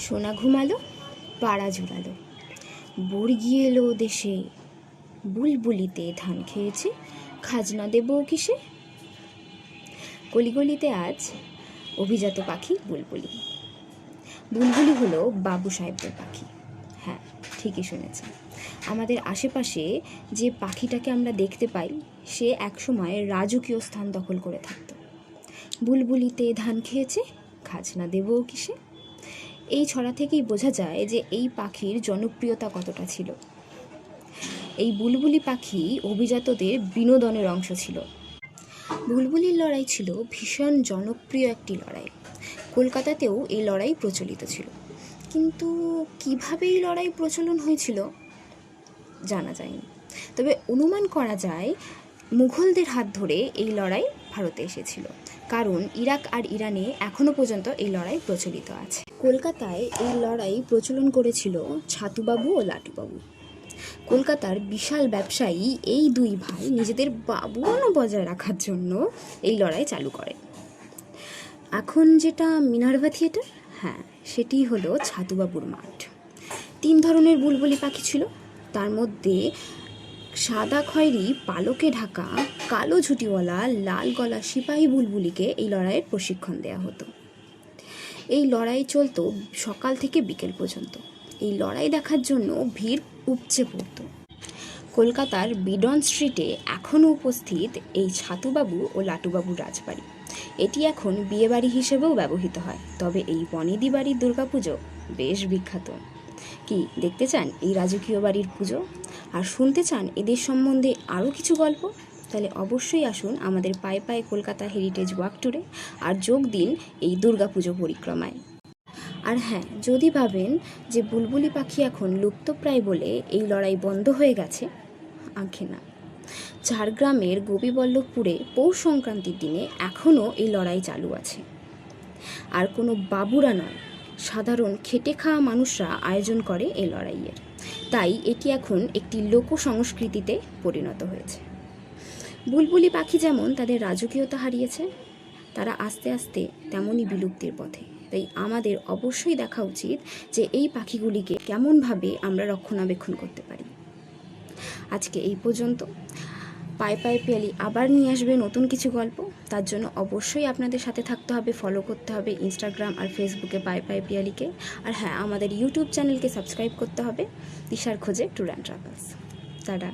সোনা ঘুমালো, পাড়া জুড়ালো, বর্গি এলো দেশে, বুলবুলিতে ধান খেয়েছে, খাজনা দেব কিসে। কলিগলিতে আজ অভিজাত পাখি বুলবুলি। বুলবুলি হলো বাবু সাহেবদের পাখি। হ্যাঁ, ঠিকই শুনেছেন। আমাদের আশেপাশে যে পাখিটাকে আমরা দেখতে পাই সে একসময় রাজকীয় স্থান দখল করে থাকত। বুলবুলিতে ধান খেয়েছে, খাজনা দেব কিসে। এই ছড়া থেকেই বোঝা যায় যে এই পাখির জনপ্রিয়তা কতটা ছিল। এই বুলবুলি পাখি অভিজাতদের বিনোদনের অংশ ছিল। বুলবুলির লড়াই ছিল ভীষণ জনপ্রিয় একটি লড়াই। কলকাতাতেও এই লড়াই প্রচলিত ছিল, কিন্তু কিভাবে এই লড়াই প্রচলন হয়েছিল জানা যায়নি। তবে অনুমান করা যায় মুঘলদের হাত ধরে এই লড়াই ভারতে এসেছিল, কারণ ইরাক আর ইরানে এখনও পর্যন্ত এই লড়াই প্রচলিত আছে। কলকাতায় এই লড়াই প্রচলন করেছিল ছাতুবাবু ও লাটুবাবু। কলকাতার বিশাল ব্যবসায়ী এই দুই ভাই নিজেদের বাবুয়ানা বজায় রাখার জন্য এই লড়াই চালু করে। এখন যেটা মিনার্ভা থিয়েটার, হ্যাঁ, সেটি হলো ছাতুবাবুর মাঠ। 3 ধরনের বুলবুলি পাখি ছিল, তার মধ্যে সাদা খয়েরি পালকে ঢাকা কালো ঝুটিওয়ালা লাল গলা সিপাহী বুলবুলিকে এই লড়াইয়ের প্রশিক্ষণ দেওয়া হতো। এই লড়াই চলতো সকাল থেকে বিকেল পর্যন্ত। এই লড়াই দেখার জন্য ভিড় উপচে পড়ত। কলকাতার বিডন স্ট্রিটে এখনও উপস্থিত এই ছাতুবাবু ও লাটুবাবুর রাজবাড়ি। এটি এখন বিয়েবাড়ি হিসেবেও ব্যবহৃত হয়। তবে এই বনেদি বাড়ির দুর্গাপুজো বেশ বিখ্যাত। কি দেখতে চান এই রাজকীয় বাড়ির পুজো আর শুনতে চান এদের সম্বন্ধে আরও কিছু গল্প? তাহলে অবশ্যই আসুন আমাদের পায়ে পায়ে কলকাতা হেরিটেজ ওয়াক ট্যুরে আর যোগ দিন এই দুর্গাপুজো পরিক্রমায়। আর হ্যাঁ, যদি ভাবেন যে বুলবুলি পাখি এখন লুপ্তপ্রায় বলে এই লড়াই বন্ধ হয়ে গেছে, আঁখে না। ঝাড়গ্রামের গোপীবল্লভপুরে পৌষ সংক্রান্তির দিনে এখনও এই লড়াই চালু আছে। আর কোনো বাবুরা নয়, সাধারণ খেটে খাওয়া মানুষরা আয়োজন করে এই লড়াইয়ের। তাই এটি এখন একটি লোক সংস্কৃতিতে পরিণত হয়েছে। বুলবুলি পাখি যেমন তাদের রাজকীয়তা হারিয়েছে, তারা আস্তে আস্তে তেমনই বিলুপ্তির পথে। তাই আমাদের অবশ্যই দেখা উচিত যে এই পাখিগুলিকে কেমনভাবে আমরা রক্ষণাবেক্ষণ করতে পারি। আজকে এই পর্যন্ত। পায়ে পায়ে পিয়ালি আবার নিয়ে আসবে নতুন কিছু গল্প। তার জন্য অবশ্যই আপনাদের সাথে থাকতে হবে, ফলো করতে হবে ইনস্টাগ্রাম আর ফেসবুকে পায়ে পায়ে পিয়ালিকে। আর হ্যাঁ, আমাদের ইউটিউব চ্যানেলকে সাবস্ক্রাইব করতে হবে দিশার খোঁজে ট্যুর অ্যান্ড ট্রাভেলস। টাটা।